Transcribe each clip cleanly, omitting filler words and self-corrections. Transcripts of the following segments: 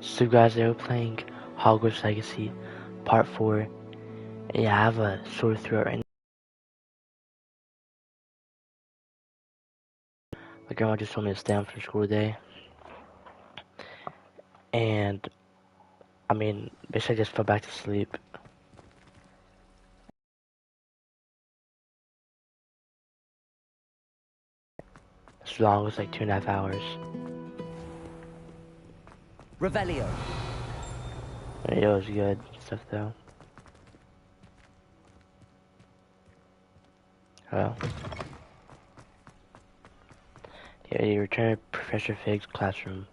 So guys, they were playing Hogwarts Legacy Part 4. And yeah, I have a sore throat right now. My grandma just told me to stay home from school today. And, I mean, basically I just fell back to sleep. This long was like 2.5 hours. Revelio. It was good stuff though. Hello. Yeah, you return to Professor Fig's classroom.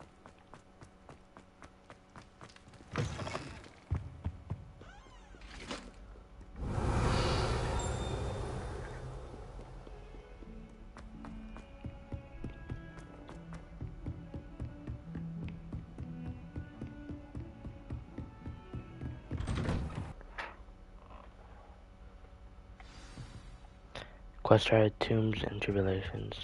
Quest started Tombs and Tribulations.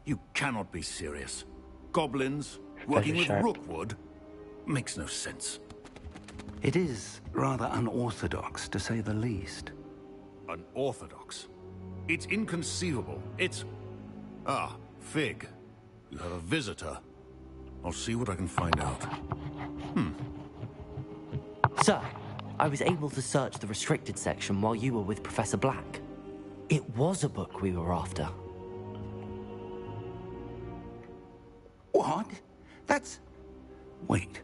You cannot be serious. Goblins working with Sharp. Rookwood makes no sense. It is rather unorthodox, to say the least. Unorthodox? It's inconceivable. It's... Ah, Fig. You have a visitor. I'll see what I can find out. Sir, I was able to search the restricted section while you were with Professor Black. It was a book we were after. What? That's... Wait.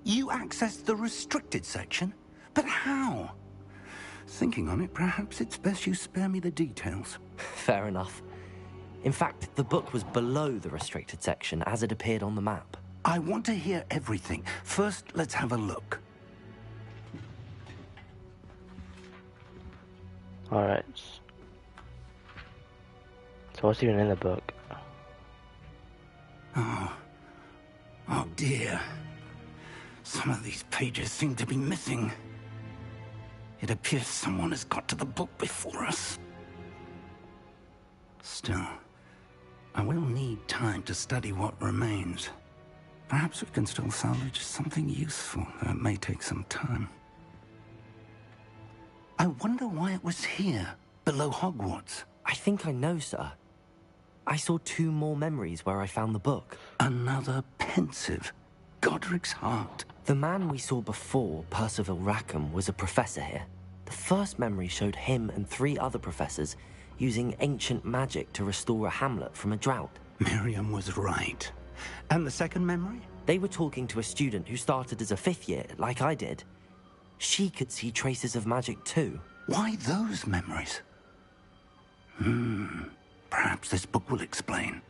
You accessed the restricted section? But how? Thinking on it, perhaps it's best you spare me the details. Fair enough. In fact, the book was below the restricted section as it appeared on the map. I want to hear everything. First, let's have a look. Alright. So what's even in the book? Oh dear. Some of these pages seem to be missing. It appears someone has got to the book before us. Still, I will need time to study what remains. Perhaps we can still salvage something useful, though it may take some time. I wonder why it was here, below Hogwarts. I think I know, sir. I saw 2 more memories where I found the book. Another pensive. Godric's heart. The man we saw before, Percival Rackham, was a professor here. The first memory showed him and 3 other professors using ancient magic to restore a hamlet from a drought. Miriam was right. And the second memory? They were talking to a student who started as a 5th year, like I did. She could see traces of magic too. Why those memories? Perhaps this book will explain.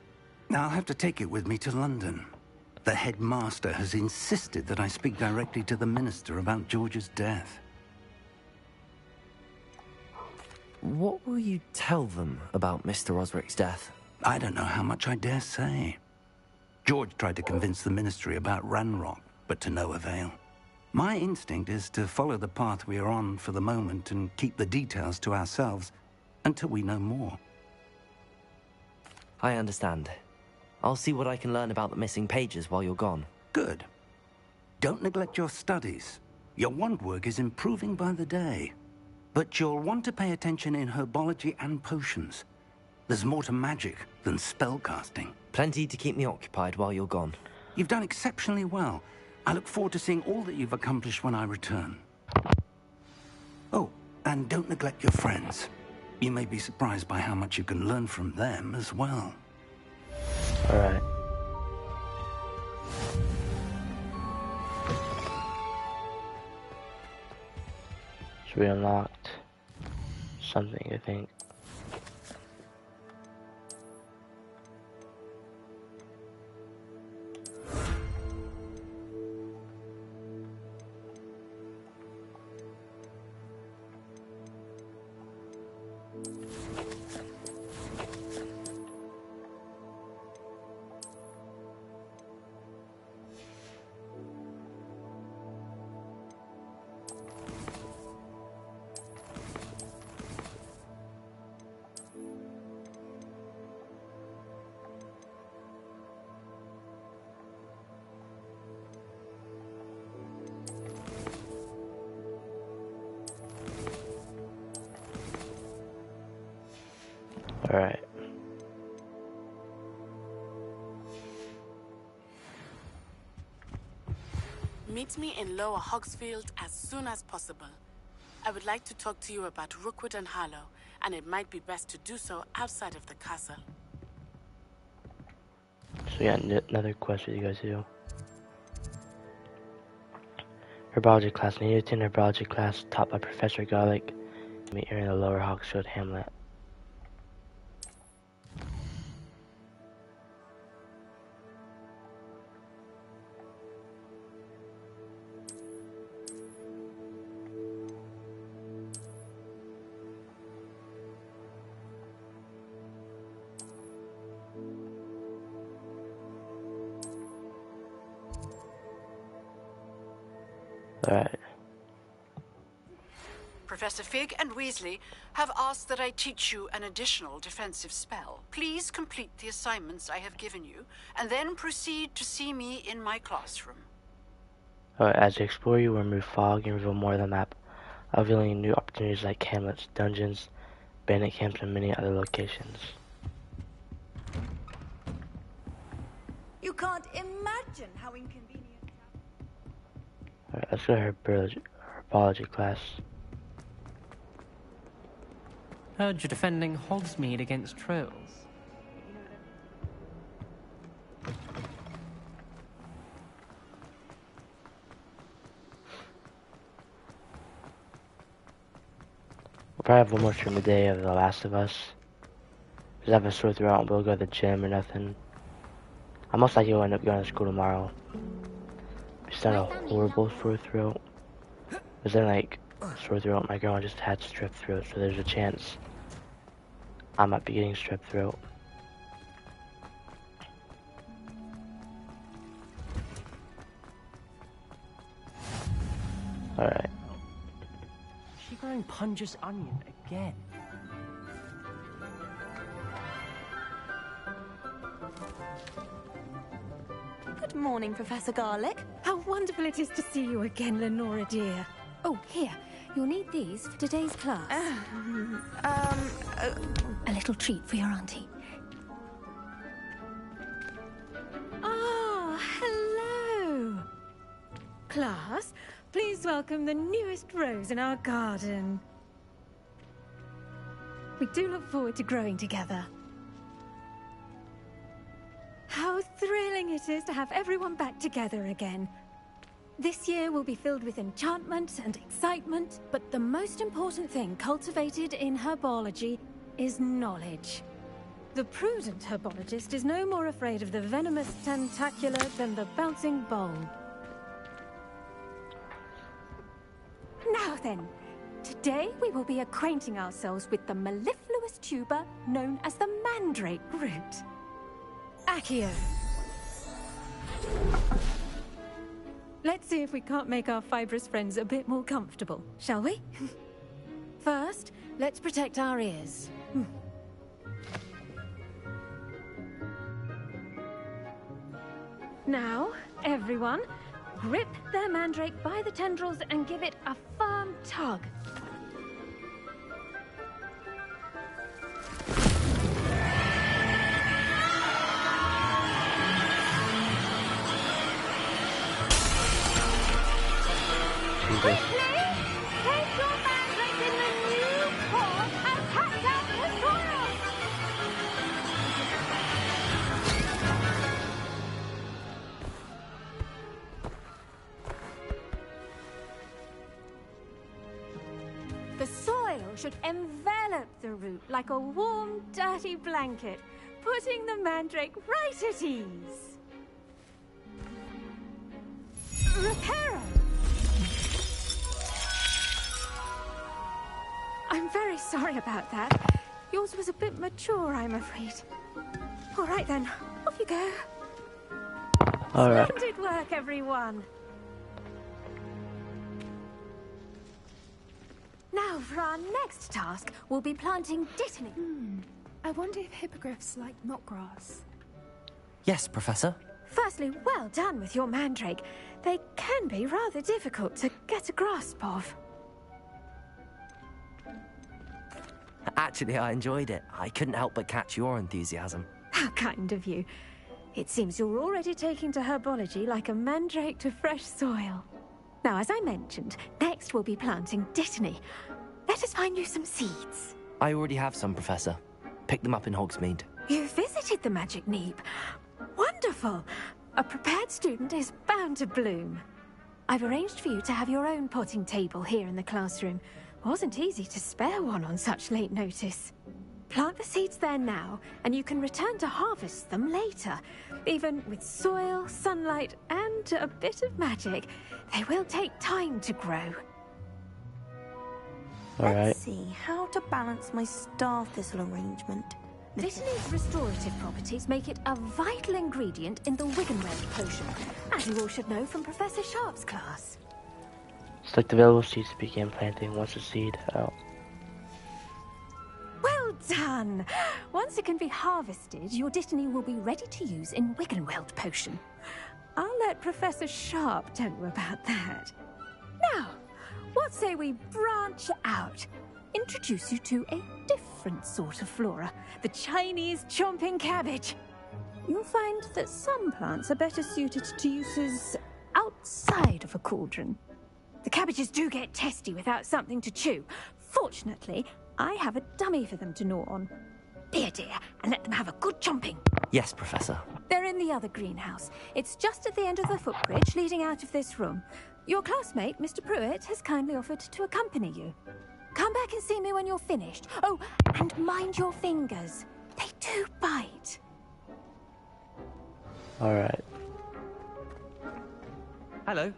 Now I'll have to take it with me to London. The headmaster has insisted that I speak directly to the minister about George's death. What will you tell them about Mr. Osric's death? I don't know how much I dare say. George tried to convince the ministry about Ranrock, but to no avail. My instinct is to follow the path we are on for the moment and keep the details to ourselves until we know more. I understand. I'll see what I can learn about the missing pages while you're gone. Good. Don't neglect your studies. Your wand work is improving by the day. But you'll want to pay attention in herbology and potions. There's more to magic than spellcasting. Plenty to keep me occupied while you're gone. You've done exceptionally well. I look forward to seeing all that you've accomplished when I return. Oh, and don't neglect your friends. You may be surprised by how much you can learn from them as well. Alright. So we unlocked something, I think. Alright. Meet me in Lower Hogsfield as soon as possible. I would like to talk to you about Rookwood and Harlow, and it might be best to do so outside of the castle. So yeah, another quest for you guys to do. Herbology class. Need to attend herbology class taught by Professor Garlic. Meet her in the Lower Hogsfield hamlet. Alright. Professor Fig and Weasley have asked that I teach you an additional defensive spell. Please complete the assignments I have given you, and then proceed to see me in my classroom. Alright, as you explore, you will remove fog and reveal more of the map, revealing new opportunities like hamlets, dungeons, bandit camps, and many other locations. You can't imagine how inconvenient. Alright, let's go to herbology class. Heard you're defending Hogsmeade against trolls. We'll probably have one more stream a day of The Last of Us. Just have a sore throat and we'll go to the gym or nothing. I most likely will end up going to school tomorrow. Just had a horrible sore throat. Was then like sore throat? My grandma just had strep throat, so there's a chance I might be getting strep throat. Alright. Is she growing Pungus onion again? Good morning, Professor Garlic. How wonderful it is to see you again, Lenora dear. Oh, here. You'll need these for today's class. A little treat for your auntie. Ah, hello. Class, please welcome the newest rose in our garden. We do look forward to growing together. How thrilling it is to have everyone back together again. This year will be filled with enchantment and excitement, but the most important thing cultivated in herbology is knowledge. The prudent herbologist is no more afraid of the venomous tentacular than the bouncing bowl. Now then, today we will be acquainting ourselves with the mellifluous tuber known as the mandrake root. Accio. Let's see if we can't make our fibrous friends a bit more comfortable, shall we? First, let's protect our ears. Now, everyone, grip their mandrake by the tendrils and give it a firm tug. Quickly! Take your mandrake in the new form and cut down the soil! The soil should envelop the root like a warm, dirty blanket, putting the mandrake right at ease. Reparo! I'm very sorry about that. Yours was a bit mature, I'm afraid. All right then, off you go. All right. Splendid work, everyone. Now, for our next task, we'll be planting dittany. I wonder if hippogriffs like knotgrass. Yes, Professor. Firstly, well done with your mandrake. They can be rather difficult to get a grasp of. Actually, I enjoyed it. I couldn't help but catch your enthusiasm. How kind of you. It seems you're already taking to herbology like a mandrake to fresh soil. Now, as I mentioned, next we'll be planting Dittany. Let us find you some seeds. I already have some, Professor. Picked them up in Hogsmeade. You visited the Magic Neep. Wonderful. A prepared student is bound to bloom. I've arranged for you to have your own potting table here in the classroom. Wasn't easy to spare one on such late notice. Plant the seeds there now, and you can return to harvest them later. Even with soil, sunlight, and a bit of magic, they will take time to grow. Let's see how to balance my star thistle arrangement. Dittany's restorative properties make it a vital ingredient in the Wiggenweld potion, as you all should know from Professor Sharp's class. Select available seeds to begin planting once the seed out. Well done! Once it can be harvested, your Dittany will be ready to use in Wiggenweld potion. I'll let Professor Sharp tell you about that. Now, what say we branch out? Introduce you to a different sort of flora, the Chinese chomping cabbage. You'll find that some plants are better suited to uses outside of a cauldron. The cabbages do get testy without something to chew. Fortunately, I have a dummy for them to gnaw on. Be a dear and let them have a good chomping. Yes, Professor. They're in the other greenhouse. It's just at the end of the footbridge leading out of this room. Your classmate, Mr. Pruitt, has kindly offered to accompany you. Come back and see me when you're finished. Oh, and mind your fingers. They do bite. Alright. Hello.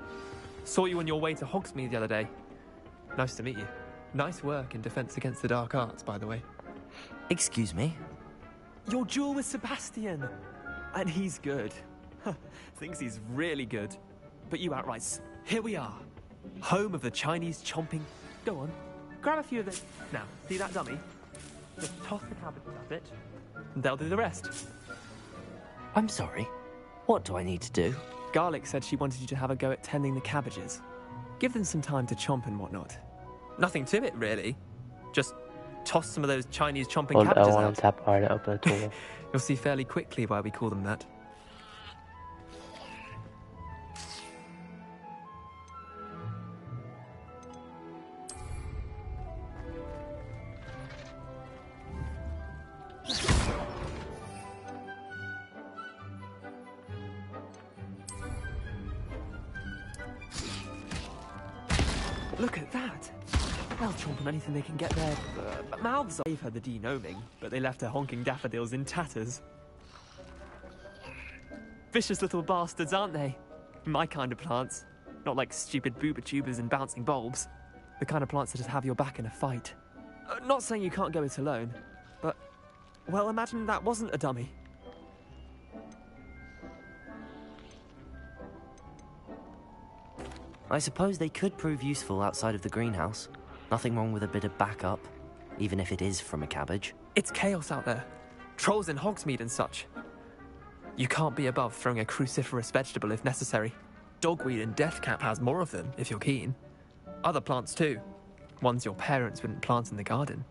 Saw you on your way to Hogsmeade the other day. Nice to meet you. Nice work in Defense Against the Dark Arts, by the way. Excuse me? Your duel with Sebastian. And he's good. Thinks he's really good. But you outrise. Here we are. Home of the Chinese chomping. Go on. Grab a few of them. Now, see that dummy? Just toss the cabbages at it, and they'll do the rest. I'm sorry. What do I need to do? Garlic said she wanted you to have a go at tending the cabbages. Give them some time to chomp and whatnot. Nothing to it, really. Just toss some of those Chinese chomping Hold cabbages L1 out. and tap R to open the tool. You'll see fairly quickly why we call them that. Look at that! They'll chomp on anything they can get their mouths on. They've heard the denoming, but they left her honking daffodils in tatters. Vicious little bastards, aren't they? My kind of plants. Not like stupid booba tubers and bouncing bulbs. The kind of plants that just have your back in a fight. Not saying you can't go it alone, but, well, imagine that wasn't a dummy. I suppose they could prove useful outside of the greenhouse. Nothing wrong with a bit of backup, even if it is from a cabbage. It's chaos out there. Trolls in Hogsmeade and such. You can't be above throwing a cruciferous vegetable if necessary. Dogweed and deathcap has more of them, if you're keen. Other plants too. Ones your parents wouldn't plant in the garden.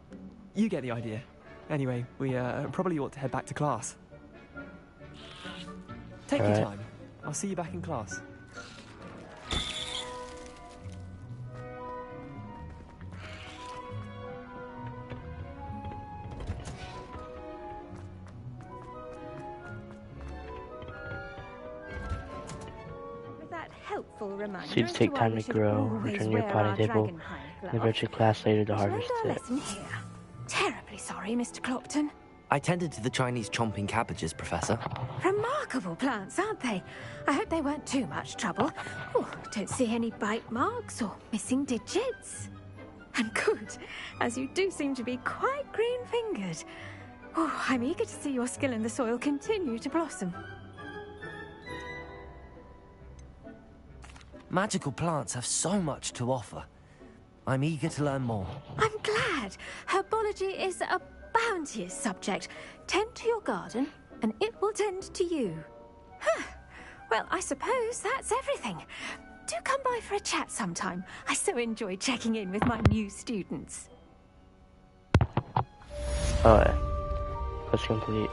You get the idea. Anyway, we probably ought to head back to class. Take your time. I'll see you back in class. Reminder Seeds take time to grow. Return your potting table and invite your class later to harvest it. Terribly sorry, Mr. Clopton. I tended to the Chinese chomping cabbages, Professor. Remarkable plants, aren't they? I hope they weren't too much trouble. Oh, don't see any bite marks or missing digits. And good, as you do seem to be quite green-fingered. Oh, I'm eager to see your skill in the soil continue to blossom. Magical plants have so much to offer. I'm eager to learn more. I'm glad. Herbology is a bounteous subject. Tend to your garden, and it will tend to you. Huh. Well, I suppose that's everything. Do come by for a chat sometime. I so enjoy checking in with my new students. Oh, yeah. Quest complete.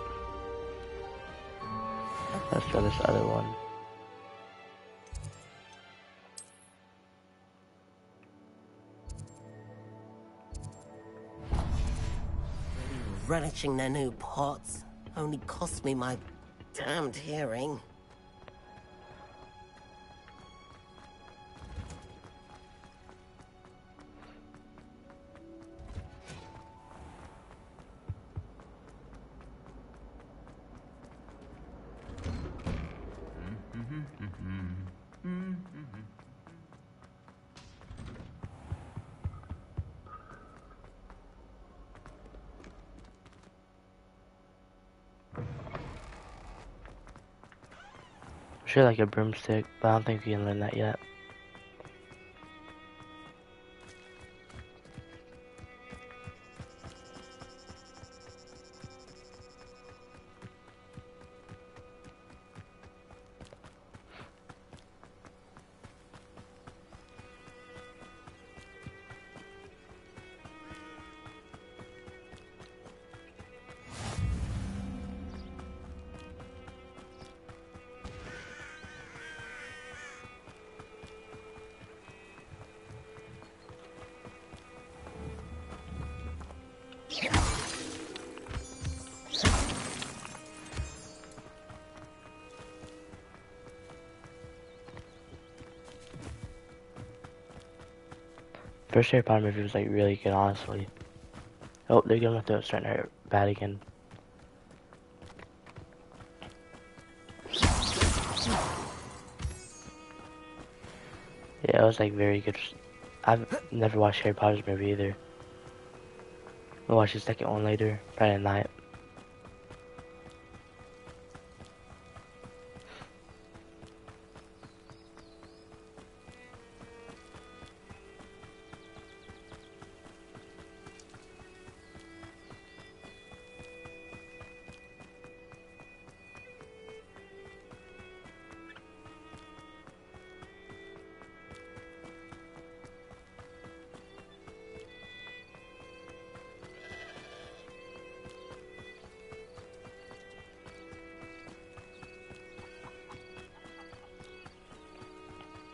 Let's try this other one. Relishing their new pots only cost me my damned hearing. Sure, like a broomstick, but I don't think we can learn that yet. First Harry Potter movie was like really good, honestly. Oh, they're gonna throw it starting to hurt bad again. Yeah, it was like very good. I've never watched Harry Potter's movie either. I'll watch the second one later, probably tonight.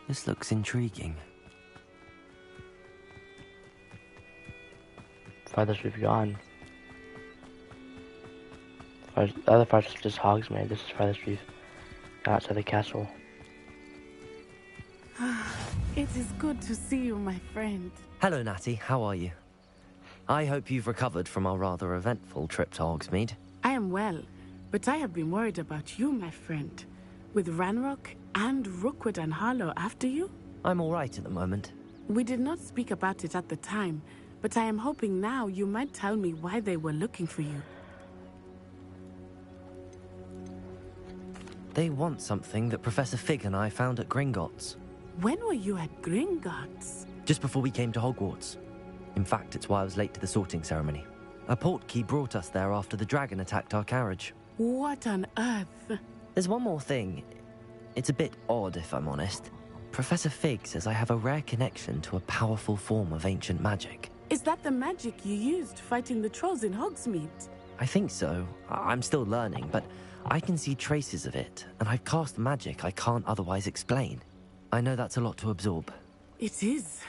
This looks intriguing. Farthest we've gone. The other parts is just Hogsmeade. This is farthest we've gone outside the castle. It is good to see you, my friend. Hello, Natty. How are you? I hope you've recovered from our rather eventful trip to Hogsmeade. I am well, but I have been worried about you, my friend. With Ranrock and Rookwood and Harlow after you? I'm all right at the moment. We did not speak about it at the time, but I am hoping now you might tell me why they were looking for you. They want something that Professor Fig and I found at Gringotts. When were you at Gringotts? Just before we came to Hogwarts. In fact, it's why I was late to the sorting ceremony. A portkey brought us there after the dragon attacked our carriage. What on earth? There's one more thing. It's a bit odd, if I'm honest. Professor Fig says I have a rare connection to a powerful form of ancient magic. Is that the magic you used fighting the trolls in Hogsmeade? I think so. I'm still learning, but I can see traces of it, and I've cast magic I can't otherwise explain. I know that's a lot to absorb. It is.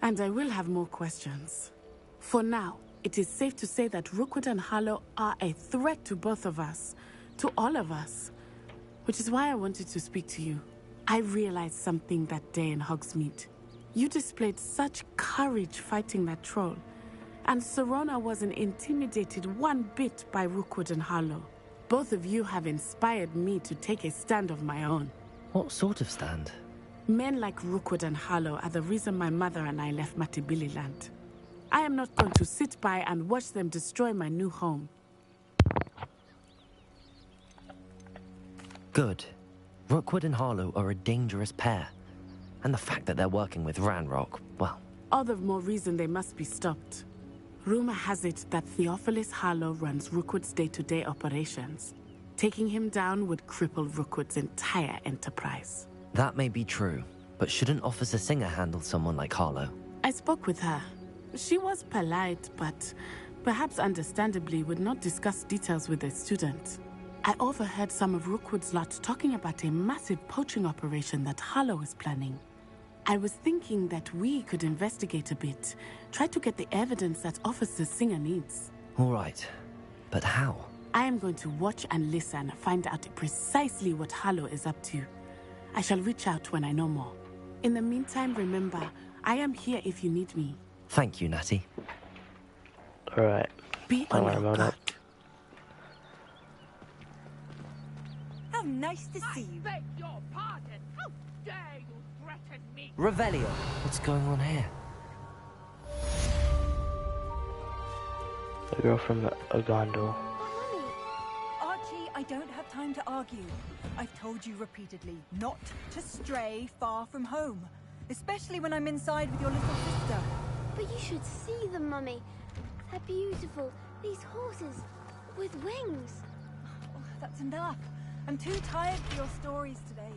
And I will have more questions. For now, it is safe to say that Rookwood and Harlow are a threat to both of us. To all of us. Which is why I wanted to speak to you. I realized something that day in Hogsmeade. You displayed such courage fighting that troll. And Serona wasn't intimidated one bit by Rookwood and Harlow. Both of you have inspired me to take a stand of my own. What sort of stand? Men like Rookwood and Harlow are the reason my mother and I left Matibili land. I am not going to sit by and watch them destroy my new home. Good. Rookwood and Harlow are a dangerous pair. And the fact that they're working with Ranrock, well... All the more reason they must be stopped. Rumor has it that Theophilus Harlow runs Rookwood's day-to-day operations. Taking him down would cripple Rookwood's entire enterprise. That may be true, but shouldn't Officer Singer handle someone like Harlow? I spoke with her. She was polite, but perhaps understandably, would not discuss details with a student. I overheard some of Rookwood's lot talking about a massive poaching operation that Harlow is planning. I was thinking that we could investigate a bit, try to get the evidence that Officer Singer needs. All right, but how? I am going to watch and listen, find out precisely what Harlow is up to. I shall reach out when I know more. In the meantime, remember, I am here if you need me. Thank you, Natty. Alright. Be on your guard. How nice to see you. Beg your pardon. How dare you threaten me? Revelio. What's going on here? The girl from Ogondel. Archie, I don't have time to argue. I've told you repeatedly not to stray far from home, especially when I'm inside with your little sister. But you should see them, Mummy. They're beautiful. These horses with wings. Oh, that's enough. I'm too tired for your stories today.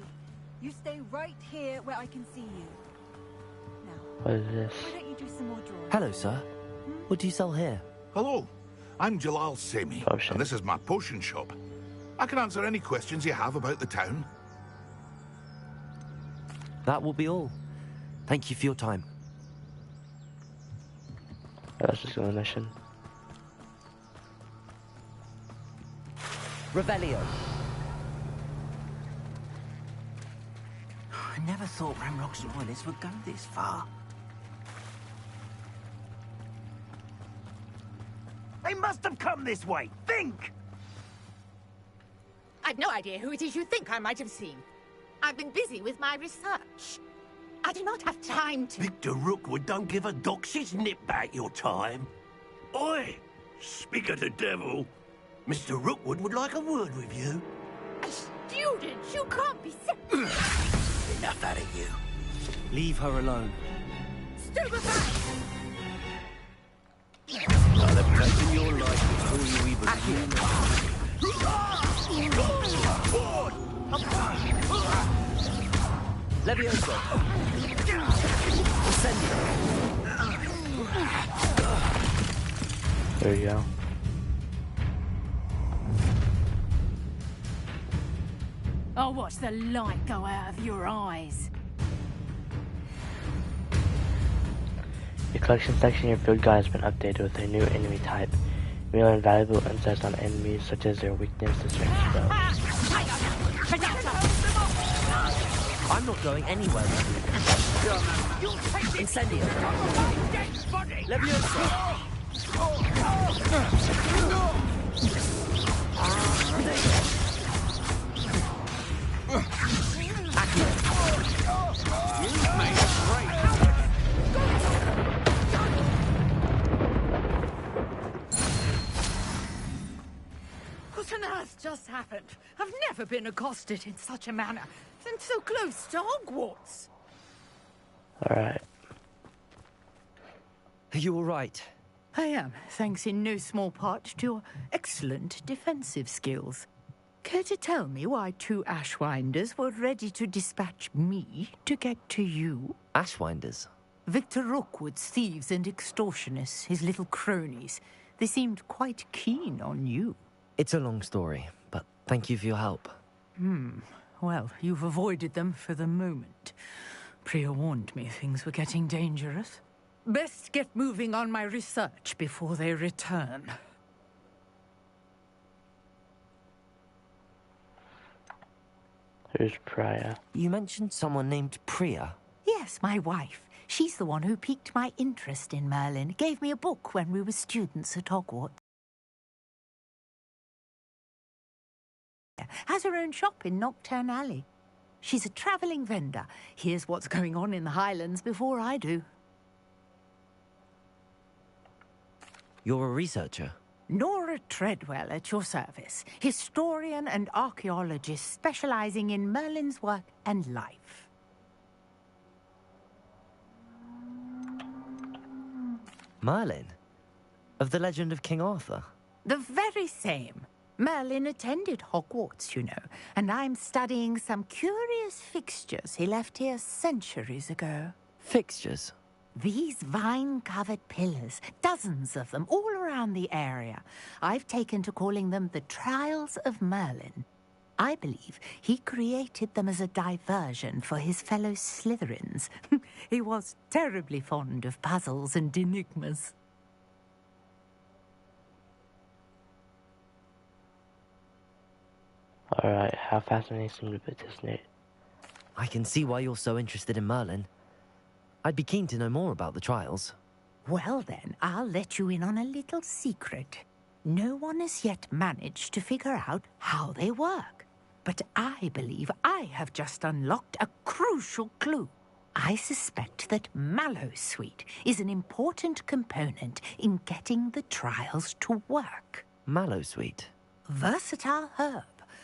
You stay right here where I can see you. Now, what is this? Why don't you do some more drawing? Hello, sir. What do you sell here? Hello, I'm Jalal Semi, and this is my potion shop. I can answer any questions you have about the town. That will be all. Thank you for your time. Let's just go on a mission. Revelio. I never thought Ranrock's royalists would go this far. They must have come this way. Think! I've no idea who it is you think I might have seen. I've been busy with my research. I do not have time to... Victor Rookwood don't give a doxy's nip back your time. Oi! Speak of the devil. Mr. Rookwood would like a word with you. A student? You can't be sick. Enough out of you. Leave her alone. Stupefy! I'll have taken your life before you even Levioso. Incendio. There you go. I'll watch the light go out of your eyes. The collection section in your field guide has been updated with a new enemy type. You will learn valuable insights on enemies, such as their weakness to certain spells. I'm not going anywhere. Incendio. Levioso. What on earth just happened? I've never been accosted in such a manner, and so close to Hogwarts. Alright. Are you all right? I am, thanks in no small part to your excellent defensive skills. Care to tell me why two Ashwinders were ready to dispatch me to get to you? Ashwinders? Victor Rookwood's thieves and extortionists, his little cronies. They seemed quite keen on you. It's a long story, but thank you for your help. Well, you've avoided them for the moment. Priya warned me things were getting dangerous. Best get moving on my research before they return. Who's Priya? You mentioned someone named Priya. Yes, my wife. She's the one who piqued my interest in Merlin. Gave me a book when we were students at Hogwarts. Has her own shop in Nocturne Alley. She's a travelling vendor. Hears what's going on in the Highlands before I do. You're a researcher? Nora Treadwell at your service. Historian and archaeologist specialising in Merlin's work and life. Merlin? Of the legend of King Arthur? The very same. Merlin attended Hogwarts, you know, and I'm studying some curious fixtures he left here centuries ago. Fixtures? These vine-covered pillars, dozens of them, all around the area. I've taken to calling them the Trials of Merlin. I believe he created them as a diversion for his fellow Slytherins. He was terribly fond of puzzles and enigmas. Alright, how fascinating would this Nate? I can see why you're so interested in Merlin. I'd be keen to know more about the trials. Well then, I'll let you in on a little secret. No one has yet managed to figure out how they work. But I believe I have just unlocked a crucial clue. I suspect that Mallowsweet is an important component in getting the trials to work. Mallowsweet? Versatile herb.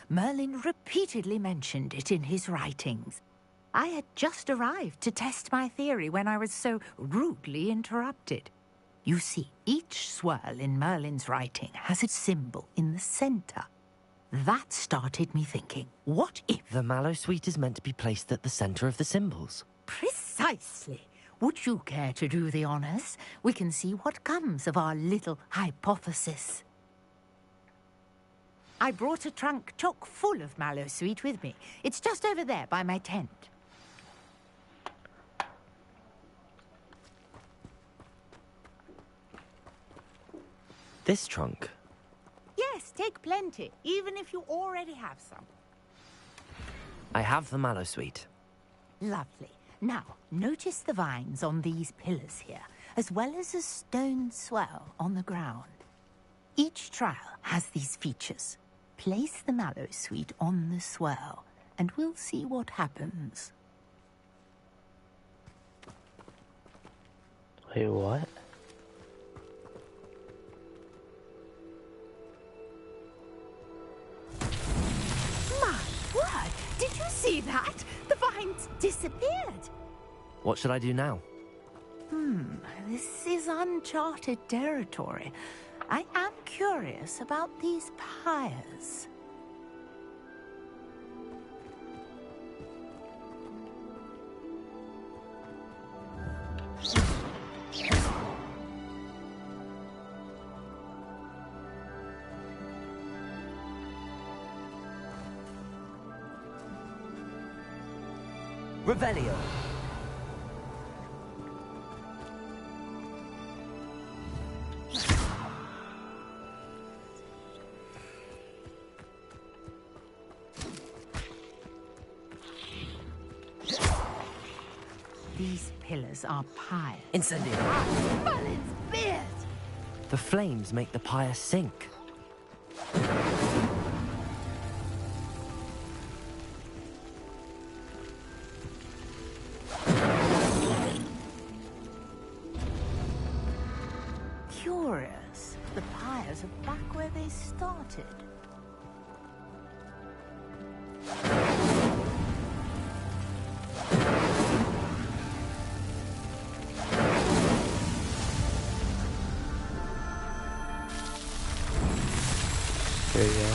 Merlin repeatedly mentioned it in his writings. I had just arrived to test my theory when I was so rudely interrupted. You see, each swirl in Merlin's writing has its symbol in the center. That started me thinking, what if... The Mallowsweet is meant to be placed at the center of the symbols. Precisely. Would you care to do the honors? We can see what comes of our little hypothesis. I brought a trunk chock full of Mallowsweet with me. It's just over there by my tent. This trunk? Yes, take plenty, even if you already have some. I have the Mallowsweet. Lovely. Now, notice the vines on these pillars here, as well as a stone swell on the ground. Each trial has these features. Place the Mallowsweet on the swirl, and we'll see what happens. Wait, what? My word! Did you see that? The vines disappeared. What should I do now? This is uncharted territory. I am curious about these pyres. Revelio. These pillars are pyres. Incendio. Merlin's beard! The flames make the pyre sink. Curious. The pyres are back where they started. There you go.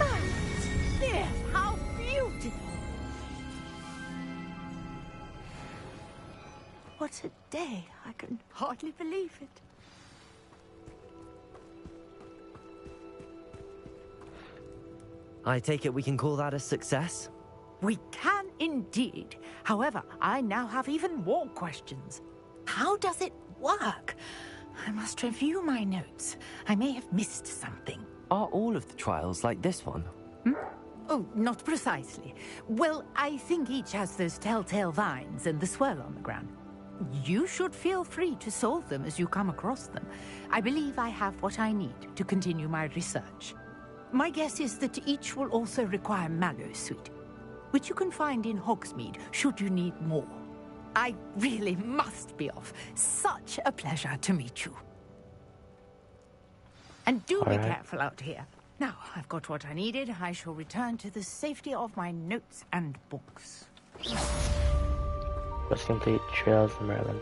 Merlin's beard! How beautiful! What a day. I can hardly believe it. I take it we can call that a success? We can indeed. However, I now have even more questions. How does it work? I must review my notes. I may have missed something. Are all of the trials like this one? Oh, not precisely. Well, I think each has those telltale vines and the swirl on the ground. You should feel free to solve them as you come across them. I believe I have what I need to continue my research. My guess is that each will also require Mallowsweet, which you can find in Hogsmeade should you need more. I really must be off. Such a pleasure to meet you. And do be careful out here. Now, I've got what I needed. I shall return to the safety of my notes and books. Let's complete Trails of Merlin.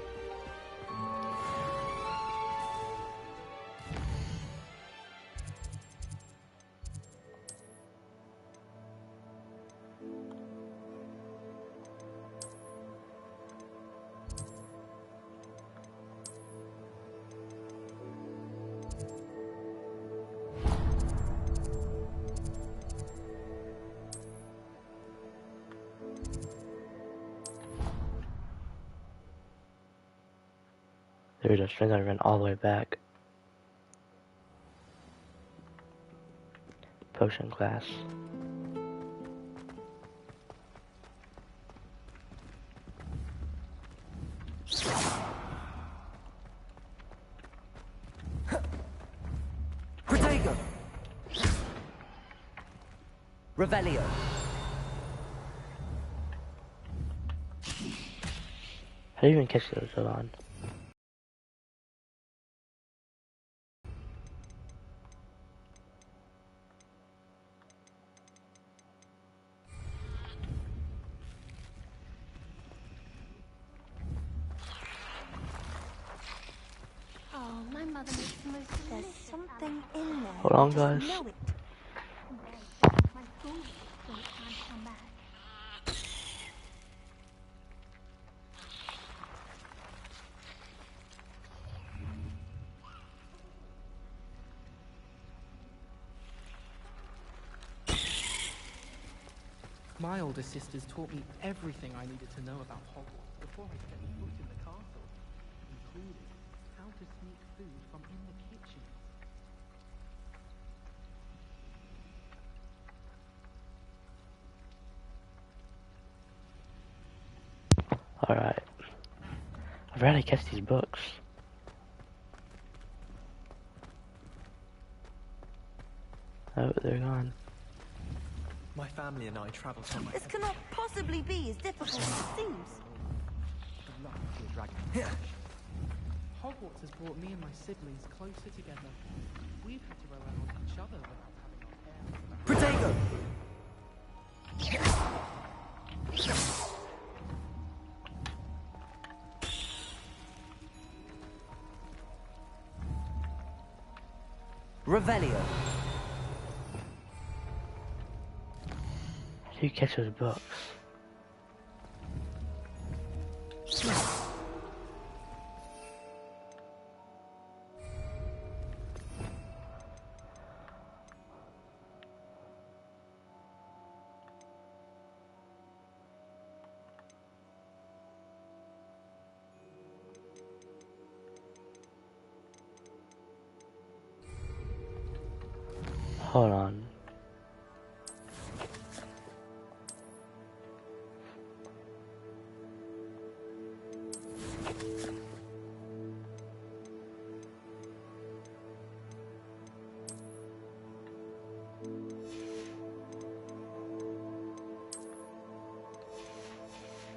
There's a string I ran all the way back. Potion class. Protego! Revelio. How do you even catch those? Hold on. Oh, my mother makes the most There's something in there. Hold on, I just guys. know it. My school don't plan to come back. My older sisters taught me everything I needed to know about Hogwarts before I set foot in the castle, including how to sneak food from in the kitchen. Alright. I've already catch these books. Oh, they're gone. My family and I travel somewhere. This cannot possibly be as difficult as it seems. Good luck to a dragon. Hogwarts has brought me and my siblings closer together. We've had to rely on each other without having our parents. Protego! Revelio. How do you catch those books? Hold on.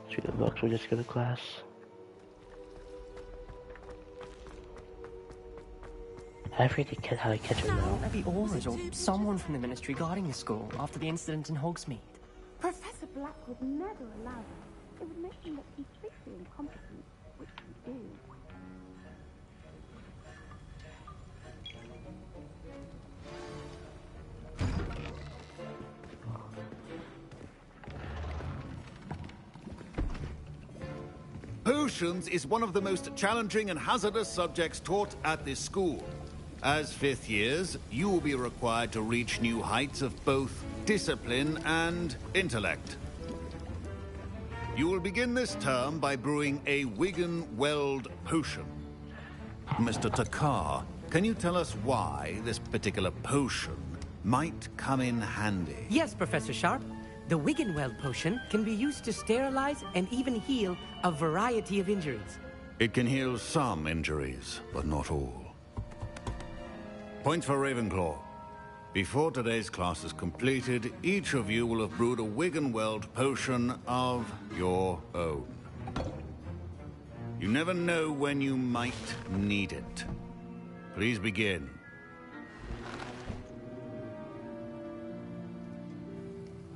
Through the books, we just go to class. I forget how to catch them now. Maybe Aurors or someone from the Ministry guarding the school after the incident in Hogsmeade. Professor Black would never allow that. It would make me look completely incompetent, which we do. Potions is one of the most challenging and hazardous subjects taught at this school. As fifth years, you will be required to reach new heights of both discipline and intellect. You will begin this term by brewing a Wigan-Weld potion. Mr. Takar, can you tell us why this particular potion might come in handy? Yes, Professor Sharp. The Wigan-Weld potion can be used to sterilize and even heal a variety of injuries. It can heal some injuries, but not all. Points for Ravenclaw. Before today's class is completed, each of you will have brewed a Wigan-Weld potion of your own. You never know when you might need it. Please begin.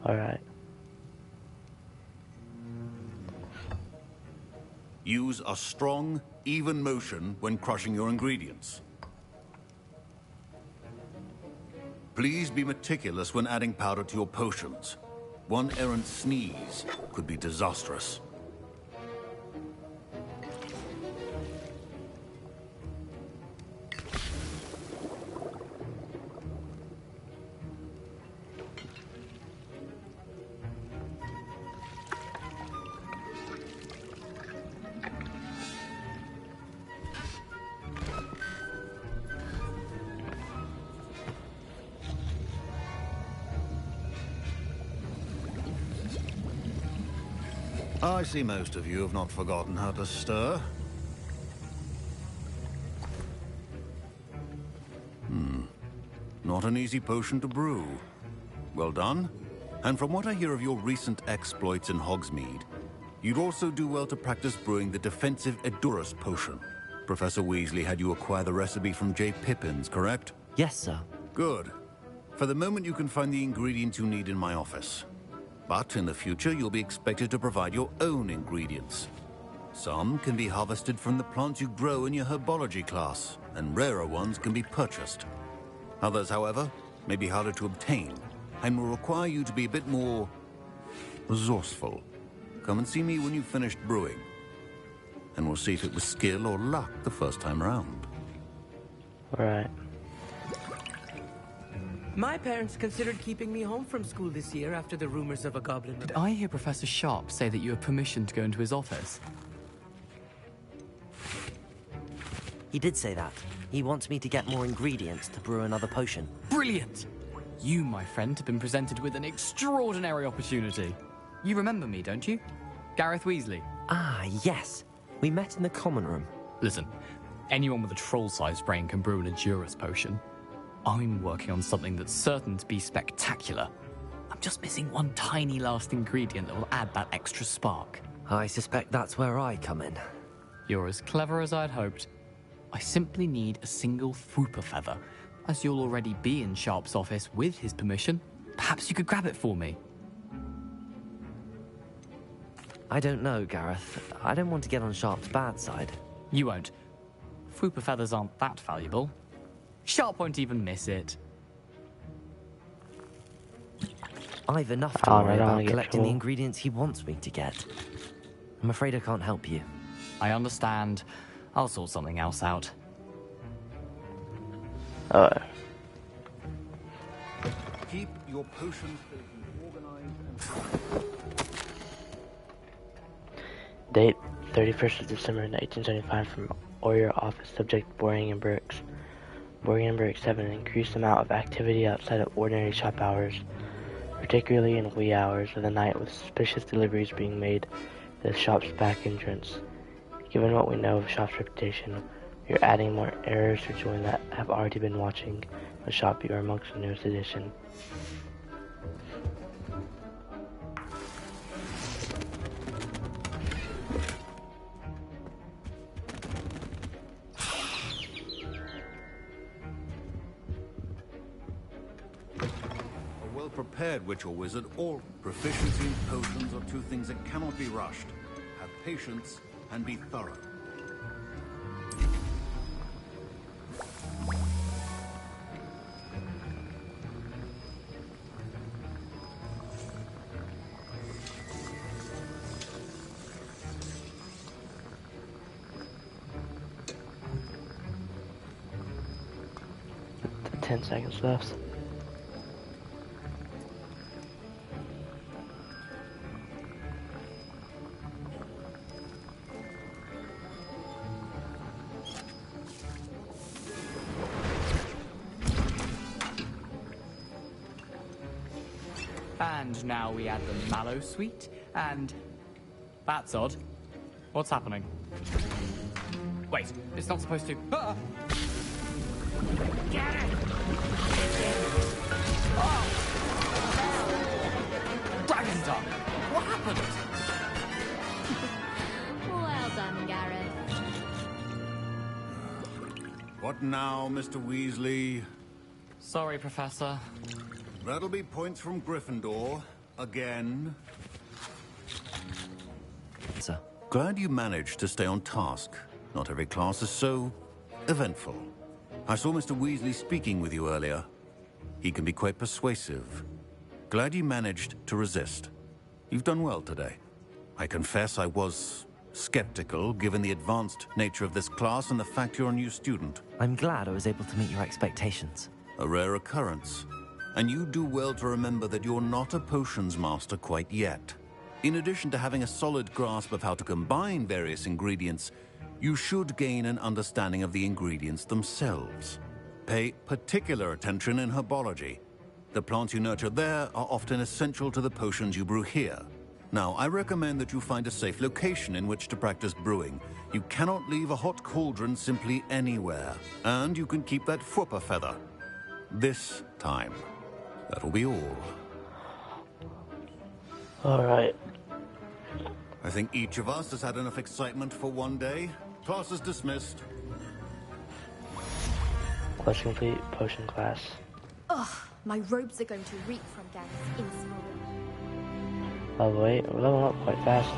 Alright. Use a strong, even motion when crushing your ingredients. Please be meticulous when adding powder to your potions. One errant sneeze could be disastrous. I see most of you have not forgotten how to stir. Not an easy potion to brew. Well done. And from what I hear of your recent exploits in Hogsmeade, you'd also do well to practice brewing the defensive Edurus potion. Professor Weasley had you acquire the recipe from J. Pippin's, correct? Yes, sir. Good. For the moment, you can find the ingredients you need in my office. But in the future, you'll be expected to provide your own ingredients. Some can be harvested from the plants you grow in your herbology class, and rarer ones can be purchased. Others, however, may be harder to obtain, and will require you to be a bit more resourceful. Come and see me when you've finished brewing, and we'll see if it was skill or luck the first time around. Right. My parents considered keeping me home from school this year after the rumors of a goblin. Did I hear Professor Sharp say that you have permission to go into his office? He did say that. He wants me to get more ingredients to brew another potion. Brilliant! You, my friend, have been presented with an extraordinary opportunity. You remember me, don't you? Gareth Weasley. Ah, yes. We met in the common room. Listen, anyone with a troll-sized brain can brew an Edurus potion. I'm working on something that's certain to be spectacular. I'm just missing one tiny last ingredient that will add that extra spark. I suspect that's where I come in. You're as clever as I'd hoped. I simply need a single Fwooper feather. As you'll already be in Sharp's office with his permission, perhaps you could grab it for me. I don't know, Gareth. I don't want to get on Sharp's bad side. You won't. Fwooper feathers aren't that valuable. Sharp won't even miss it. I've enough to worry about collecting the ingredients he wants me to get. I'm afraid I can't help you. I understand. I'll sort something else out. Keep your potion station organized and... Date 31st of December 1975 from Oyer office. Subject Boring and Brooks. Boring and Brooks have an increased amount of activity outside of ordinary shop hours, particularly in wee hours of the night, with suspicious deliveries being made to the shop's back entrance. Given what we know of the shop's reputation, we are adding more errors to join that have already been watching the shop. You are amongst the newest edition. A well-prepared witch or wizard, or proficiency in potions are two things that cannot be rushed. Have patience and be thorough. The 10 seconds left. And now we add the mallow sweet, and... That's odd. What's happening? Wait, it's not supposed to... Ah! Get it! Oh! Dragon's tongue! What happened? Well done, Gareth. What now, Mr. Weasley? Sorry, Professor. That'll be points from Gryffindor. Again. Sir. Glad you managed to stay on task. Not every class is so eventful. I saw Mr. Weasley speaking with you earlier. He can be quite persuasive. Glad you managed to resist. You've done well today. I confess I was skeptical, given the advanced nature of this class and the fact you're a new student. I'm glad I was able to meet your expectations. A rare occurrence. And you do well to remember that you're not a potions master quite yet. In addition to having a solid grasp of how to combine various ingredients, you should gain an understanding of the ingredients themselves. Pay particular attention in herbology. The plants you nurture there are often essential to the potions you brew here. Now, I recommend that you find a safe location in which to practice brewing. You cannot leave a hot cauldron simply anywhere. And you can keep that Fwupper feather. This time. That'll be all. Alright. I think each of us has had enough excitement for one day. Class is dismissed. Quest complete, potion class. Ugh, my robes are going to reek from Gareth's inspiration. Oh wait, we're leveling up quite fast.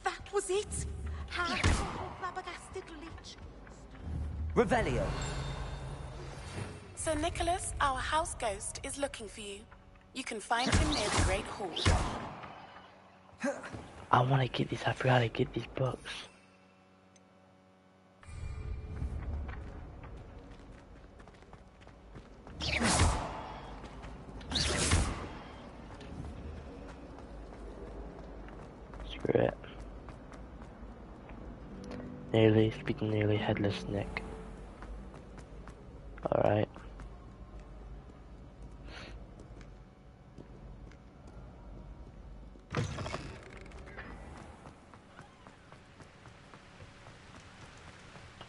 That was it? How flabbergasted leech. Revelio. Sir Nicholas, our house ghost, is looking for you. You can find him near the Great Hall. I want to get these, I forgot to get these books. Screw it. Nearly headless Nick. Alright.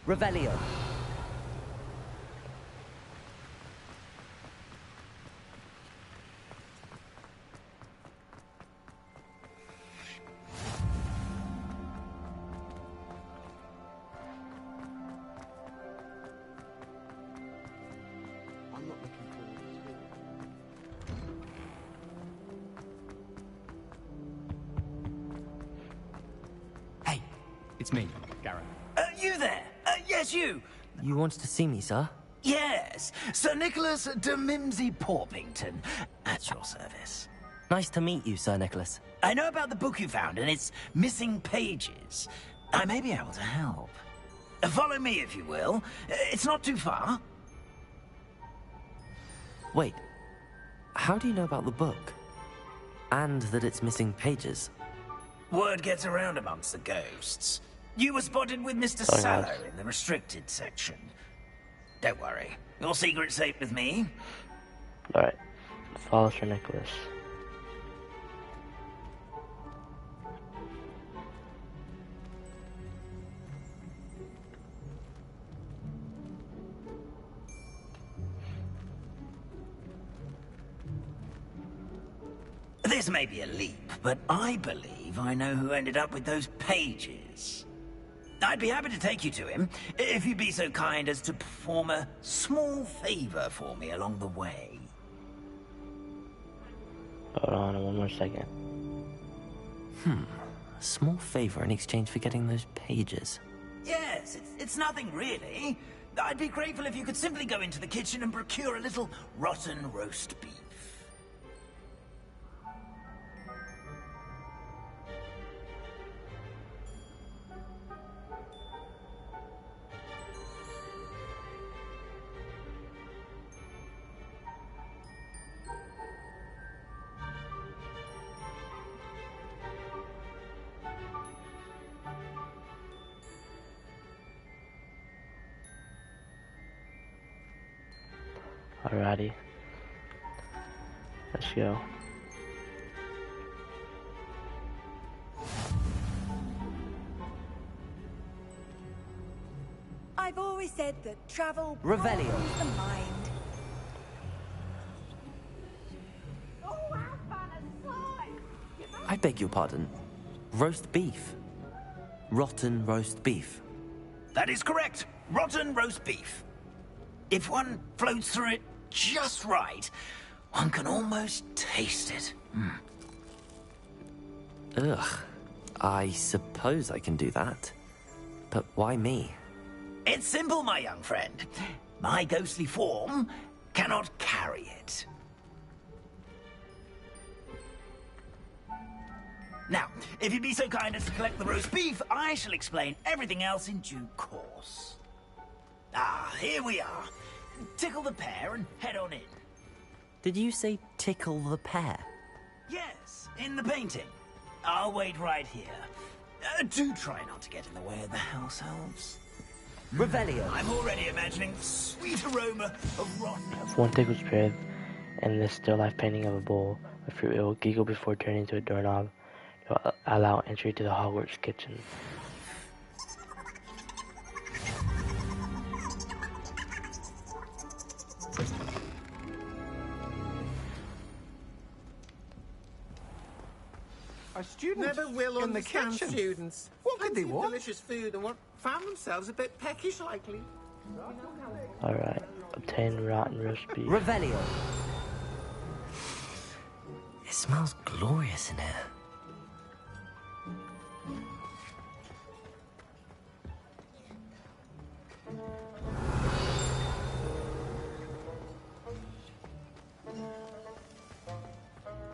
Revelio. It's me, Gareth. You there? Yes, you. You wanted to see me, sir? Yes, Sir Nicholas de Mimsy Porpington, at your service. Nice to meet you, Sir Nicholas. I know about the book you found and its missing pages. I may be able to help. Follow me, if you will. It's not too far. Wait, how do you know about the book? And that it's missing pages? Word gets around amongst the ghosts. You were spotted with Mr. Oh, Sallow yes. in the restricted section. Don't worry, your secret's safe with me. Alright. Follow Sir Nicholas. This may be a leap, but I believe I know who ended up with those pages. I'd be happy to take you to him, if you'd be so kind as to perform a small favor for me along the way. Hold on one more second. A small favor in exchange for getting those pages. Yes, it's nothing really. I'd be grateful if you could simply go into the kitchen and procure a little rotten roast beef. Alrighty. Let's go. I've always said that travel Revelio. broadens the mind. I beg your pardon. Roast beef. Rotten roast beef. That is correct. Rotten roast beef. If one floats through it just right, one can almost taste it. Ugh. I suppose I can do that. But why me? It's simple, my young friend. My ghostly form cannot carry it. Now, if you'd be so kind as to collect the roast beef, I shall explain everything else in due course. Ah, here we are. Tickle the pear and head on in. Did you say tickle the pear? Yes, in the painting. I'll wait right here. Do try not to get in the way of the house elves. Revelio. I'm already imagining the sweet aroma of rotten. If one tickles period In this still life painting of a bowl of fruit, it will giggle before turning into a doorknob to allow entry to the Hogwarts kitchen. Our students Never will in the understand kitchen. students. What could they want? Delicious food and found themselves a bit peckish likely. Alright, obtain rotten roast beef. Revelio. It smells glorious in here.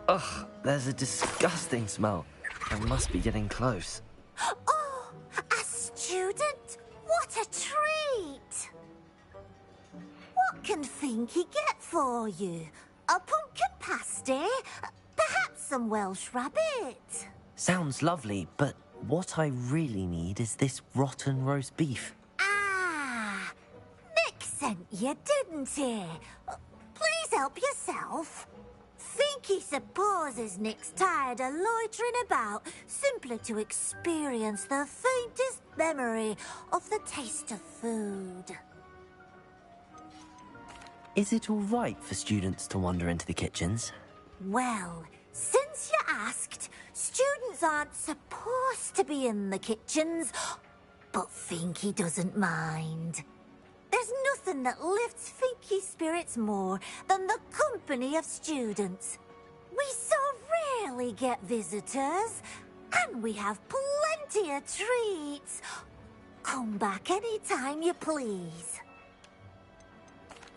Ugh, there's a disgusting smell. I must be getting close. Oh, a student? What a treat! What can Finky get for you? A pumpkin pasty? Perhaps some Welsh rabbit? Sounds lovely, but what I really need is this rotten roast beef. Ah, Nick sent you, didn't he? Please help yourself. Finky supposes Nick's tired of loitering about simply to experience the faintest memory of the taste of food. Is it all right for students to wander into the kitchens? Well, since you asked, students aren't supposed to be in the kitchens, but Finky doesn't mind. There's nothing that lifts Finky's spirits more than the company of students. We so rarely get visitors, and we have plenty of treats. Come back any time you please.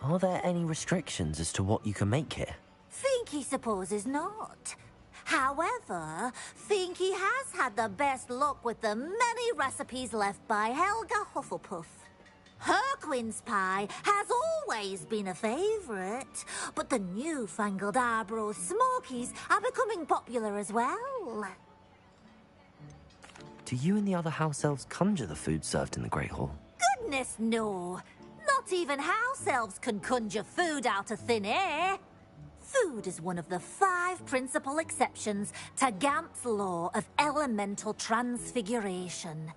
Are there any restrictions as to what you can make here? Finky supposes not. However, Finky has had the best luck with the many recipes left by Helga Hufflepuff. Her quince pie has always been a favourite, but the newfangled Arborough Smokies are becoming popular as well. Do you and the other house elves conjure the food served in the Great Hall? Goodness no! Not even house elves can conjure food out of thin air. Food is one of the 5 principal exceptions to Gamp's law of elemental transfiguration.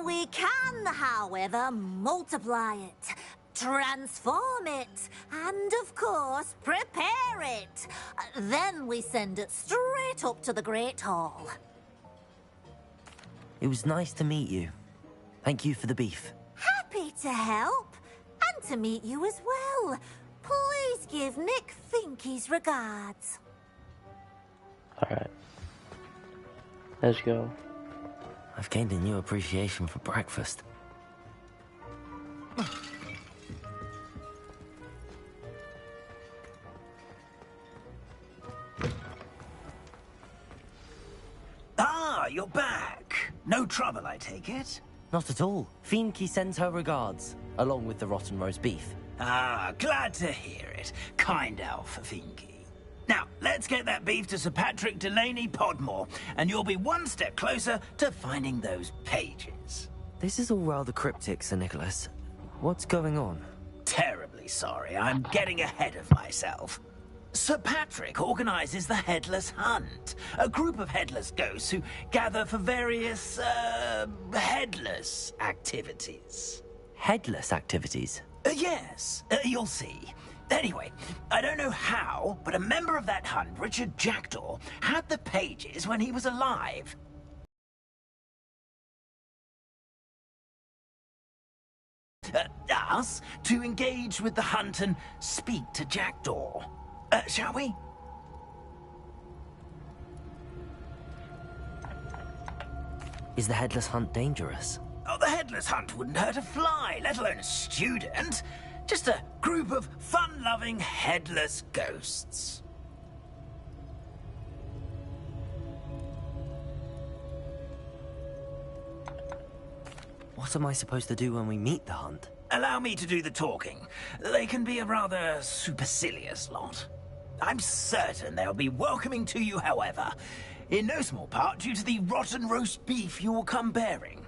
We can, however, multiply it, transform it, and, of course, prepare it. Then we send it straight up to the Great Hall. It was nice to meet you. Thank you for the beef. Happy to help, and to meet you as well. Please give Nick Finky's regards. Alright. Let's go. I've gained a new appreciation for breakfast. Ah, you're back. No trouble, I take it? Not at all. Finky sends her regards, along with the rotten roast beef. Ah, glad to hear it. Kind elf, Finky. Now, let's get that beef to Sir Patrick Delaney Podmore, and you'll be one step closer to finding those pages. This is all rather cryptic, Sir Nicholas. What's going on? Terribly sorry, I'm getting ahead of myself. Sir Patrick organizes the Headless Hunt, a group of headless ghosts who gather for various, headless activities. Headless activities? Yes, you'll see. Anyway, I don't know how, but a member of that hunt, Richard Jackdaw, had the pages when he was alive. Us to engage with the hunt and speak to Jackdaw. Shall we? Is the Headless Hunt dangerous? Oh, the Headless Hunt wouldn't hurt a fly, let alone a student. Just a group of fun-loving headless ghosts. What am I supposed to do when we meet the hunt? Allow me to do the talking. They can be a rather supercilious lot. I'm certain they'll be welcoming to you, however, in no small part due to the rotten roast beef you will come bearing.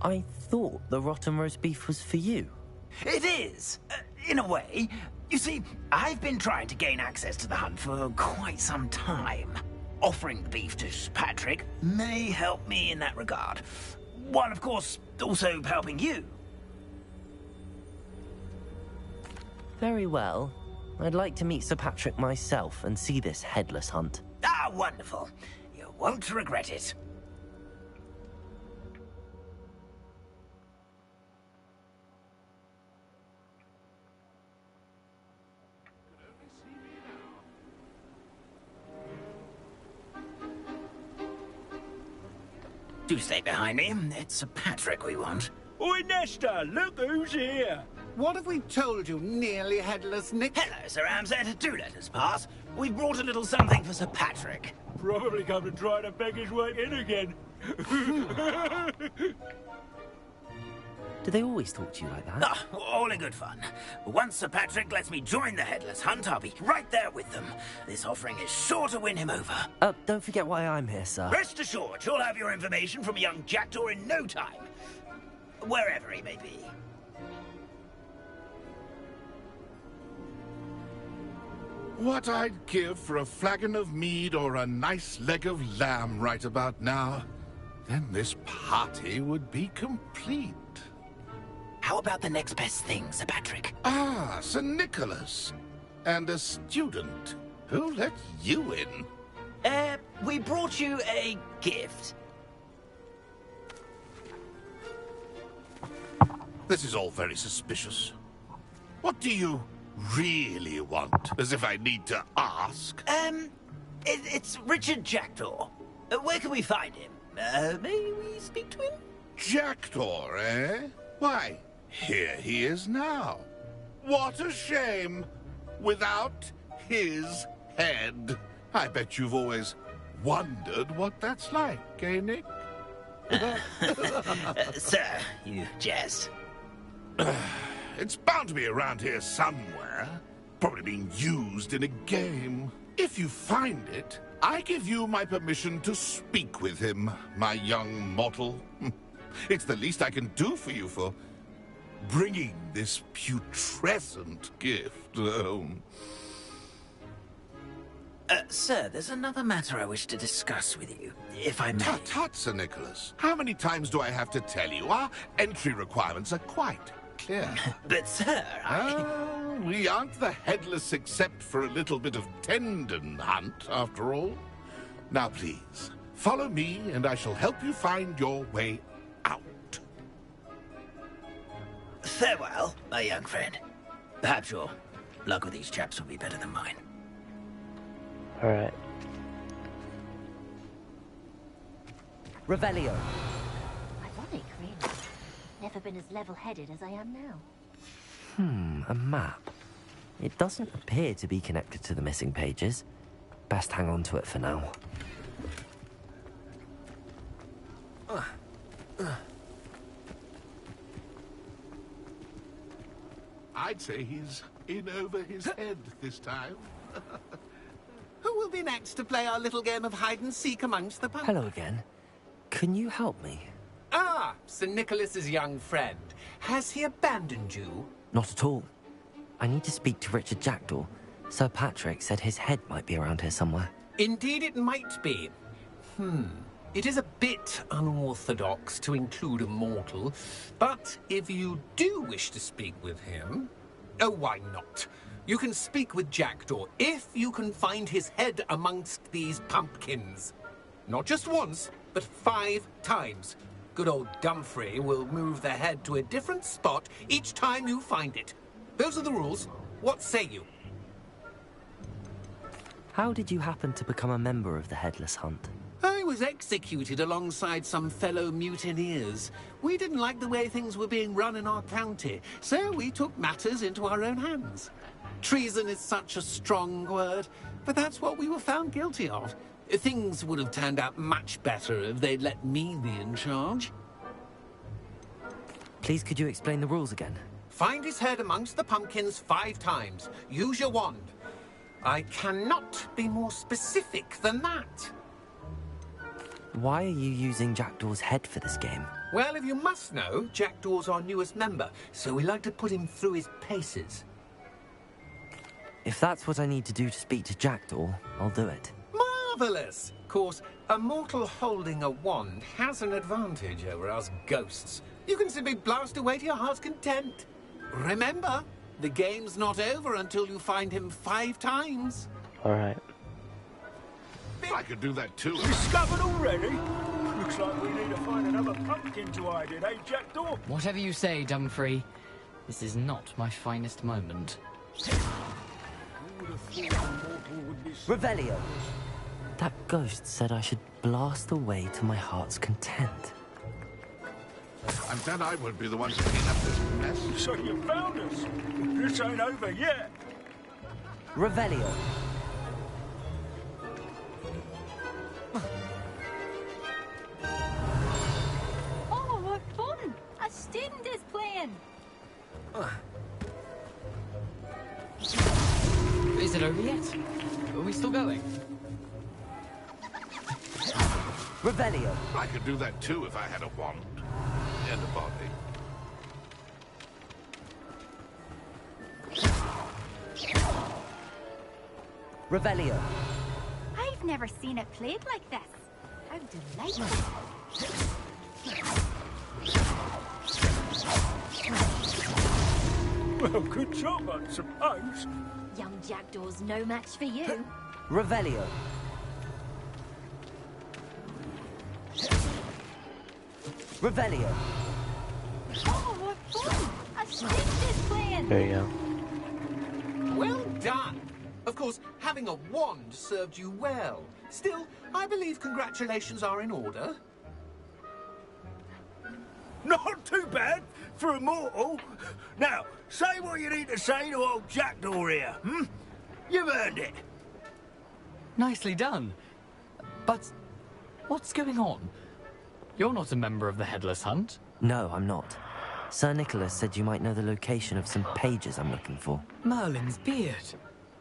I thought the rotten roast beef was for you. It is. in a way. You see, I've been trying to gain access to the hunt for quite some time. Offering the beef to Sir Patrick may help me in that regard. While, of course, also helping you. Very well. I'd like to meet Sir Patrick myself and see this headless hunt. Ah, wonderful. You won't regret it. Do stay behind me. It's Sir Patrick we want. Oi, Nesta, look who's here. What have we told you, nearly headless Nick? Hello, Sir Ramsed. Do let us pass. We've brought a little something for Sir Patrick. Probably come to try to beg his way in again. Do they always talk to you like that? Ah, all in good fun. Once Sir Patrick lets me join the Headless Hunt, I'll be right there with them. This offering is sure to win him over. Don't forget why I'm here, sir. Rest assured, you'll have your information from a young jackdaw in no time. Wherever he may be. What I'd give for a flagon of mead or a nice leg of lamb right about now. Then this party would be complete. How about the next best thing, Sir Patrick? Ah, Sir Nicholas. And a student. Who let you in? We brought you a gift. This is all very suspicious. What do you really want? As if I need to ask. It's Richard Jackdaw. Where can we find him? May we speak to him? Jackdaw, eh? Why, here he is now. What a shame. Without his head. I bet you've always wondered what that's like, eh, Nick? Sir, you jest. It's bound to be around here somewhere. Probably being used in a game. If you find it, I give you my permission to speak with him, my young mortal. It's the least I can do for you for bringing this putrescent gift home. Sir, there's another matter I wish to discuss with you, if I may. Tut, tut, Sir Nicholas. How many times do I have to tell you? Our entry requirements are quite clear. But, sir, we aren't the headless except for a little bit of tendon hunt, after all. Now, please, follow me, and I shall help you find your way out. Farewell, my young friend. Perhaps your luck with these chaps will be better than mine. Alright. Revelio. Ironic, really. Never been as level-headed as I am now. A map. It doesn't appear to be connected to the missing pages. Best hang on to it for now. I'd say he's in over his head this time. Who will be next to play our little game of hide-and-seek amongst the pumpkins? Hello again. Can you help me? Ah, Sir Nicholas's young friend. Has he abandoned you? Not at all. I need to speak to Richard Jackdaw. Sir Patrick said his head might be around here somewhere. Indeed it might be. It is a bit unorthodox to include a mortal, but if you do wish to speak with him... Oh, why not? You can speak with Jackdaw if you can find his head amongst these pumpkins. Not just once, but 5 times. Good old Dumfrey will move the head to a different spot each time you find it. Those are the rules. What say you? How did you happen to become a member of the Headless Hunt? I was executed alongside some fellow mutineers. We didn't like the way things were being run in our county, so we took matters into our own hands. Treason is such a strong word, but that's what we were found guilty of. Things would have turned out much better if they'd let me be in charge. Please, could you explain the rules again? Find his head amongst the pumpkins 5 times. Use your wand. I cannot be more specific than that. Why are you using Jackdaw's head for this game? Well, if you must know, Jackdaw's our newest member, so we like to put him through his paces. If that's what I need to do to speak to Jackdaw, I'll do it. Marvellous! Of course, a mortal holding a wand has an advantage over us ghosts. You can simply blast away to your heart's content. Remember, the game's not over until you find him 5 times. Alright. I could do that too. Discovered already? Looks like we need to find another pumpkin to hide in, eh, Jackdaw? Whatever you say, Dumfrey. This is not my finest moment. Revelio. That ghost said I should blast away to my heart's content. And then I won't be the one to clean up this mess. So you found us. This ain't over yet. Revelio. Oh, what fun! A student is playing. Is it over yet? Are we still going? Revelio. I could do that too if I had a wand. And a body. Revelio. I've never seen it played like this. How delightful. Well, good job, I suppose. Young Jackdaw's no match for you. Revelio. Revelio. Oh, what fun! A student is playing. There you go. Well done! Of course, having a wand served you well. Still, I believe congratulations are in order. Not too bad for a mortal. Now, say what you need to say to old Jackdaw here, hmm? You've earned it. Nicely done. But what's going on? You're not a member of the Headless Hunt. No, I'm not. Sir Nicholas said you might know the location of some pages I'm looking for. Merlin's beard.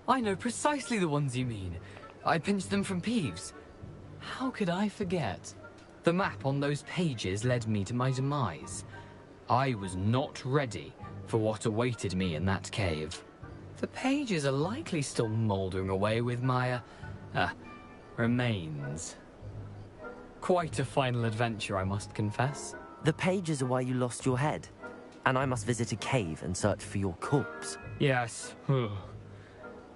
I know precisely the ones you mean. I pinched them from Peeves. How could I forget? The map on those pages led me to my demise. I was not ready for what awaited me in that cave. The pages are likely still mouldering away with my, remains. Quite a final adventure, I must confess. The pages are why you lost your head. And I must visit a cave and search for your corpse. Yes.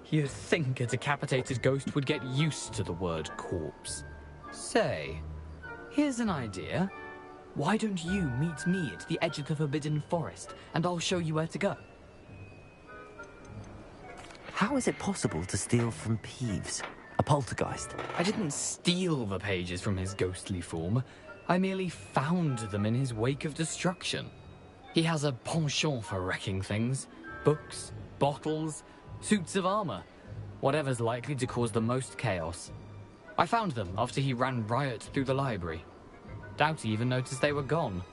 You'd think a decapitated ghost would get used to the word corpse. Say, here's an idea. Why don't you meet me at the edge of the Forbidden Forest, and I'll show you where to go? How is it possible to steal from Peeves? A poltergeist? I didn't steal the pages from his ghostly form. I merely found them in his wake of destruction. He has a penchant for wrecking things. Books, bottles, suits of armor. Whatever's likely to cause the most chaos. I found them after he ran riot through the library. Doubt he even noticed they were gone.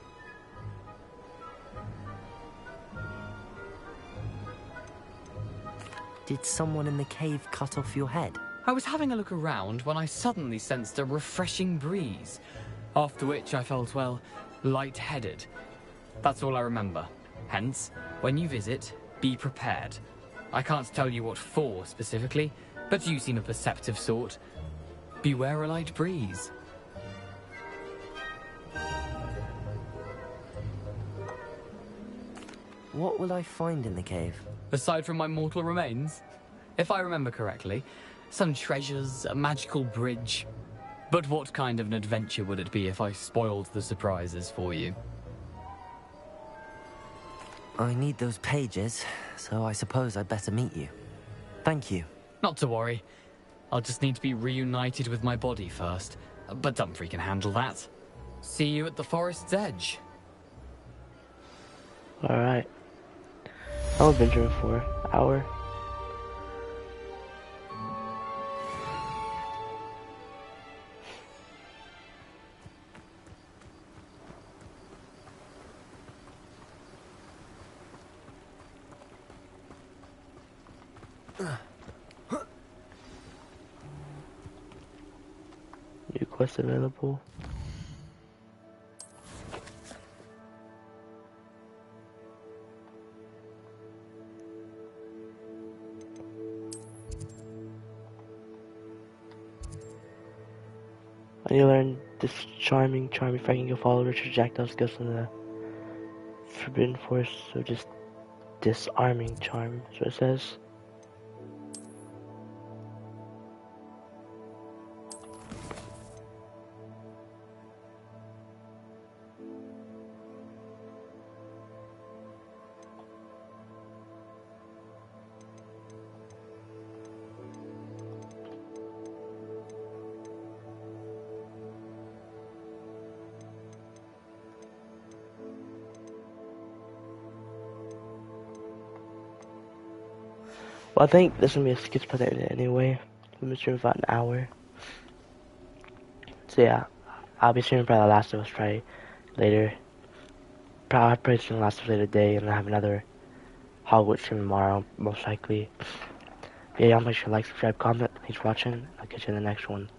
Did someone in the cave cut off your head? I was having a look around when I suddenly sensed a refreshing breeze, after which I felt, well, lightheaded. That's all I remember. Hence, when you visit, be prepared. I can't tell you what for specifically, but you seem a perceptive sort. Beware a light breeze. What will I find in the cave? Aside from my mortal remains? If I remember correctly, some treasures, a magical bridge. But what kind of an adventure would it be if I spoiled the surprises for you? I need those pages, so I suppose I'd better meet you. Thank you. Not to worry. I'll just need to be reunited with my body first. But Dumfrey can handle that. See you at the forest's edge. Alright. How have been here for? Hour? New quest available. And you learn this charming if I can go follow Richard Jackdaw's ghost in the Forbidden Forest, so just disarming charm, that's what it says. Well, I think this is gonna be a sketch project anyway. We've been streaming for about an hour. So yeah, I'll be streaming probably The Last of Us probably later. Probably stream The Last of Us later today, and then have another Hogwarts stream tomorrow, most likely. But yeah, y'all make sure to like, subscribe, comment. Thanks for watching. I'll catch you in the next one.